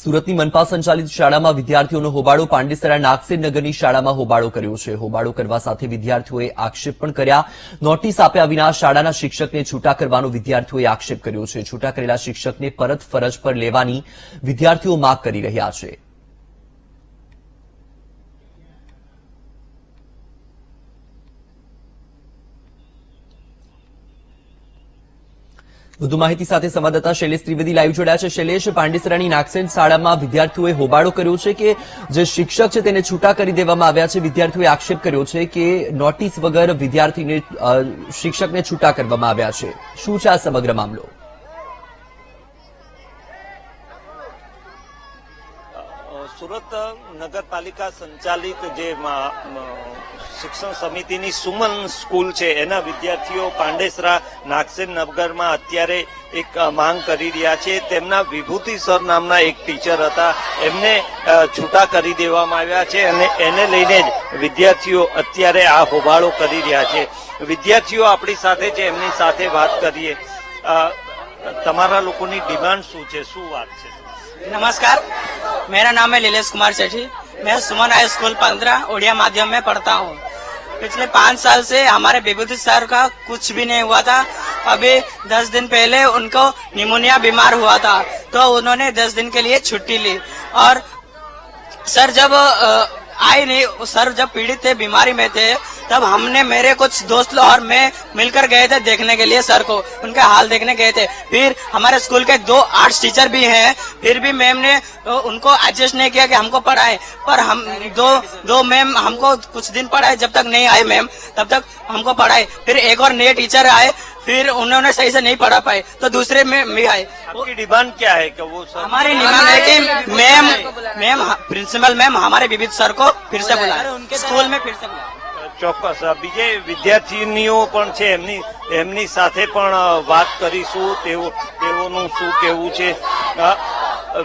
સુરતની મનપા સંચાલિત શાળામાં વિદ્યાર્થીઓનો હોબાળો. પાંડેસરા નાગસેન નગરની શાળામાં હોબાળો કર્યો છે. હોબાળો કરવા સાથે વિદ્યાર્થીઓએ આક્ષેપ પણ કર્યા. નોટિસ આપ્યા વિના શાળાના શિક્ષકને છૂટા કરવાનો વિદ્યાર્થીઓએ આક્ષેપ કર્યો છે. છૂટા કરેલા શિક્ષકને પરત ફરજ પર લેવાની વિદ્યાર્થીઓ માંગ કરી રહ્યા છે. વધુ માહિતી સાથે સંવાદદાતા શૈલેષ ત્રિવેદી લાઈવ જોડાયા છે. શૈલેષ, પાંડેસરાની નાગસેન શાળામાં વિદ્યાર્થીઓએ હોબાળો કર્યો છે કે જે શિક્ષક છે તેને છૂટા કરી દેવામાં આવ્યા છે. વિદ્યાર્થીઓએ આક્ષેપ કર્યો છે કે નોટિસ વગર વિદ્યાર્થીને શિક્ષકને છૂટા કરવામાં આવ્યા છે. શું છે આ સમગ્ર મામલો? સુરત નગરપાલિકા સંચાલિત જે શિક્ષણ સમિતિની સુમન સ્કૂલ છે એના વિદ્યાર્થીઓ પાંડેસરા નાગસેન નગરમાં અત્યારે એક માંગ કરી રહ્યા છે. તેમના વિભૂતિ સર નામના એક ટીચર હતા, એમને છૂટા કરી દેવામાં આવ્યા છે અને એને લઈને જ વિદ્યાર્થીઓ અત્યારે આ હોબાળો કરી રહ્યા છે. વિદ્યાર્થીઓ આપણી સાથે છે, એમની સાથે વાત કરીએ. તમારા લોકોની ડિમાન્ડ શું છે, શું વાત છે? नमस्कार, मेरा नाम है लीलेश कुमार सेठी. मैं सुमन हाई स्कूल 15 ओडिया माध्यम में पढ़ता हूँ. पिछले 5 साल से हमारे विभूति सर का कुछ भी नहीं हुआ था. अभी 10 दिन पहले उनको निमोनिया बीमार हुआ था, तो उन्होंने 10 दिन के लिए छुट्टी ली. और सर जब आए नहीं, सर जब पीड़ित थे, बीमारी में थे, तब हमने मेरे कुछ दोस्त और मैं मिलकर गए थे देखने के लिए सर को, उनका हाल देखने गए थे. फिर हमारे स्कूल के 2 आर्ट्स टीचर भी हैं, फिर भी मैम ने उनको एडजस्ट नहीं किया कि हमको पढ़ाए. पर हम दो मैम हमको कुछ दिन पढ़ाए, जब तक नहीं आए मैम तब तक हमको पढ़ाए. फिर एक और नए टीचर आए, फिर उन्होंने सही से नहीं पढ़ा पाए, तो दूसरे में भी आए. आपकी डिमांड क्या है कि वो सर? हमारी डिमांड है कि मैम प्रिंसिपल मैम हमारे विभूति सर को फिर से बुलाए, स्कूल में फिर से बुलाए. ચોક્કસ. બીજે વિદ્યાર્થીનીઓ પણ છે, એમની સાથે પણ વાત કરીશું. તેઓનું શું કહેવું છે?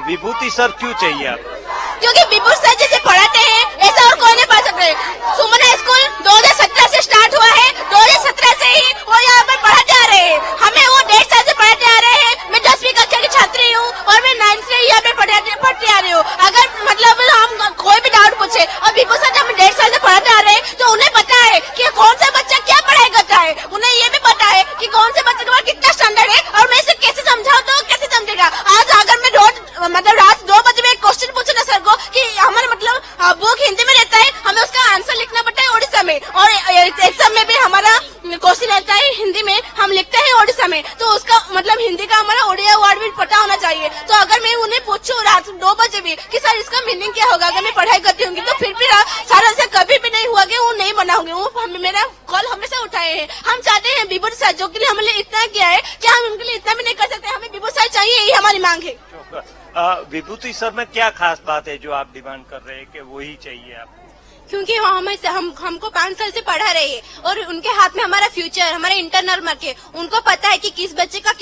વિભૂતિ સર ક્यों चाहिए आप? क्योंकि विभूति सर जैसे पढ़ाते हैं ऐसा और कोई नहीं पढ़ा सकते. सुमन हाई स्कूल 2017 से स्टार्ट हुआ है, 2017 से ही वो यहाँ पर पढ़ाते आ रहे हैं. हमें वो 1.5 साल से पढ़ाते आ रहे हैं. मैं 10वीं कक्षा की छात्री हूँ और मैं 9th से यहाँ पे पढ़ते आ रही हूँ. अगर मतलब हम कोई भी डाउट पूछे और विभूति सर जब 1.5 साल से पढ़ाते आ रहे हैं, तो उन्हें पता है कि कौन सा बच्चा क्या पढ़ाई करता है. उन्हें ये भी पता है कि कौन से बच्चे के पास कितना स्टैंडर्ड है और मैं इसे कैसे समझाऊं तो कैसे समझेगा. आज अगर मैं रात 2 बजे में एक क्वेश्चन पूछू ना सर को कि हमारे मतलब बुक हिंदी में रहता है, हमें उसका आंसर लिखना पड़ता है उड़ीसा में, और एग्जाम में भी हमारा क्वेश्चन रहता है हिंदी में, हम लिखते हैं उड़ीसा में, तो उसका मतलब हिंदी का हमारा उड़िया वर्ड भी पता होना चाहिए. तो अगर मैं उन्हें पूछूं रात 2 बजे भी कि सर इसका मीनिंग क्या होगा अगर मैं पढ़ाई करती होंगी, तो फिर भी सर ऐसा कभी भी नहीं हुआ कि वो नहीं बनाऊंगी. वो मेरा कॉल हमेशा उठाए हैं. हम चाहते हैं विभूति सर जो के लिए हमने इतना किया है कि हम उनके लिए इतना भी नहीं कर सकते. हमें विभूति सर चाहिए, यही हमारी मांग है. विभूति सर में क्या खास बात है जो आप डिमांड कर रहे हैं कि वही चाहिए आपको? क्योंकि वो हमको 5 साल से पढ़ा रहे हैं और उनके हाथ में हमारा फ्यूचर, हमारे इंटरनल मार्क है. उनको पता है कि किस बच्चे का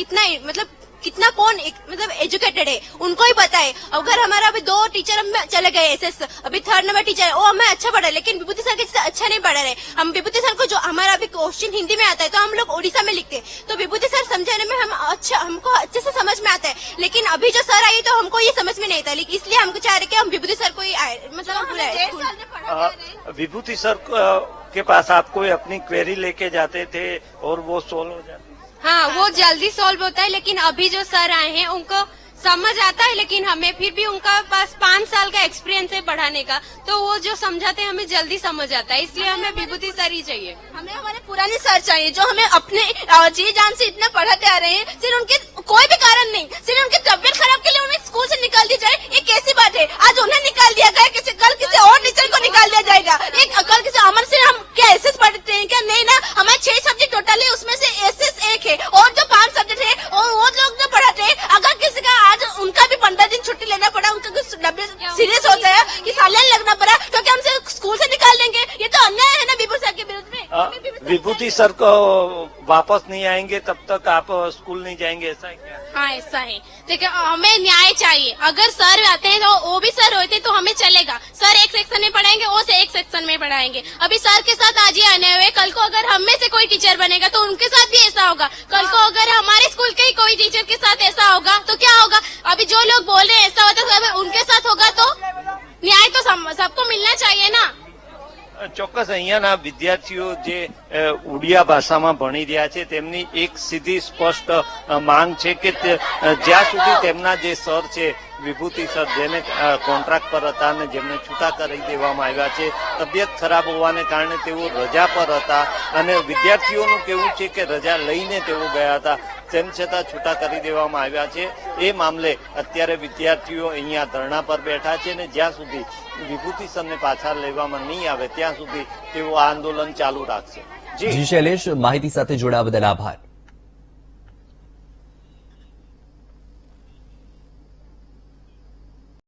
कितना कौन मतलब एजुकेटेड है, उनको ही पता है. अगर हमारा अभी 2 टीचर हम चले गए एसएस, अभी 3rd नंबर टीचर है, वो हमें अच्छा पढ़ा, लेकिन विभूति सर के अच्छा नहीं पढ़ा रहे. हम विभूति सर को जो हमारा अभी क्वेश्चन हिंदी में आता है तो हम लोग उड़ीसा में लिखते हैं, तो विभूति सर समझाने में हमको अच्छे से समझ में आता है. लेकिन अभी जो सर आई तो हमको ये समझ में नहीं आता, इसलिए हमको चाह रहे कि हम विभूति सर को ही आए, मतलब बुलाए. विभूति सर के पास आप कोई अपनी क्वेरी लेके जाते थे और वो सोल्व हो जाती? हाँ, वो जल्दी सॉल्व होता है, लेकिन अभी जो सर आए हैं उनको समझ आता है, लेकिन हमें फिर भी उनका पास 5 साल का एक्सपीरियंस है पढ़ाने का, तो वो जो समझाते हैं हमें जल्दी समझ आता है. इसलिए हमें विभूति सर ही चाहिए. हमें हमारे पुराने सर चाहिए जो हमें अपने जी जान से इतना पढ़ाते आ रहे हैं. सिर्फ उनके कोई भी कारण नहीं, सिर्फ उनकी तबियत खराब के लिए उन्हें स्कूल से निकाल दी जाए, ये कैसी बात है? आज उन्हें निकाल दिया गया, कल किसी और टीचर को निकाल दिया जाएगा. कल किसी अमर से हम क्या एसएस पढ़ते हैं क्या? नहीं ना, हमारे 6 सब्जेक्ट टोटल है, उसमें से एसएस 1 है और जो 5 सब्जेक्ट है वो लोग जो पढ़ाते हैं, अगर किसी का आज उनका भी 15 दिन छुट्टी लेना पड़ा, उनका कुछ सीरियस होता है कि सालान लगना पड़ा, तो क्या हमसे स्कूल से निकाल देंगे? ये तो अन्याय है ना विभूति सर के विरुद्ध में. विभूति सर को वापस नहीं आएंगे तब तक आप स्कूल नहीं जाएंगे, ऐसा है क्या? हाँ, ऐसा है. देखिए, हमें न्याय चाहिए. अगर सर आते हैं तो वो भी सर होते तो हमें चलेगा. सर एक सेक्शन में पढ़ाएंगे, वो से एक सेक्शन में पढ़ाएंगे. अभी सर के साथ आज ही आने हुए, कल को अगर हम में से कोई टीचर बनेगा तो उनके साथ भी ऐसा होगा. कल को अगर हमारे स्कूल के ही कोई टीचर के साथ ऐसा होगा तो क्या होगा? अभी जो लोग बोल रहे हैं ऐसा होता है, तो उनके होना चाहिए ना। ચોક્કસ અહીંયાના વિદ્યાર્થીઓ જે ઉડિયા ભાષામાં ભણી રહ્યા છે તેમની એક સીધી સ્પષ્ટ માંગ છે કે જ્યાં સુધી તેમના જે સર છે વિભૂતિ સર જેને કોન્ટ્રાક્ટ પર હતા અને જેમને છૂટા કરી દેવામાં આવ્યા છે, તબિયત ખરાબ હોવાને કારણે તેઓ રજા પર હતા અને વિદ્યાર્થીઓનું કહેવું છે કે રજા લઈને તેઓ ગયા હતા, તેમ છતાં છૂટા કરી દેવામાં આવ્યા છે. એ મામલે અત્યારે વિદ્યાર્થીઓ અહીંયા ધરણા પર બેઠા છે અને જ્યાં સુધી વિભૂતિ સરને પાછા લેવામાં નહીં આવે ત્યાં સુધી તેઓ આ આંદોલન ચાલુ રાખશે. જી શૈલેષ, માહિતી સાથે જોડાવા બદલ આભાર.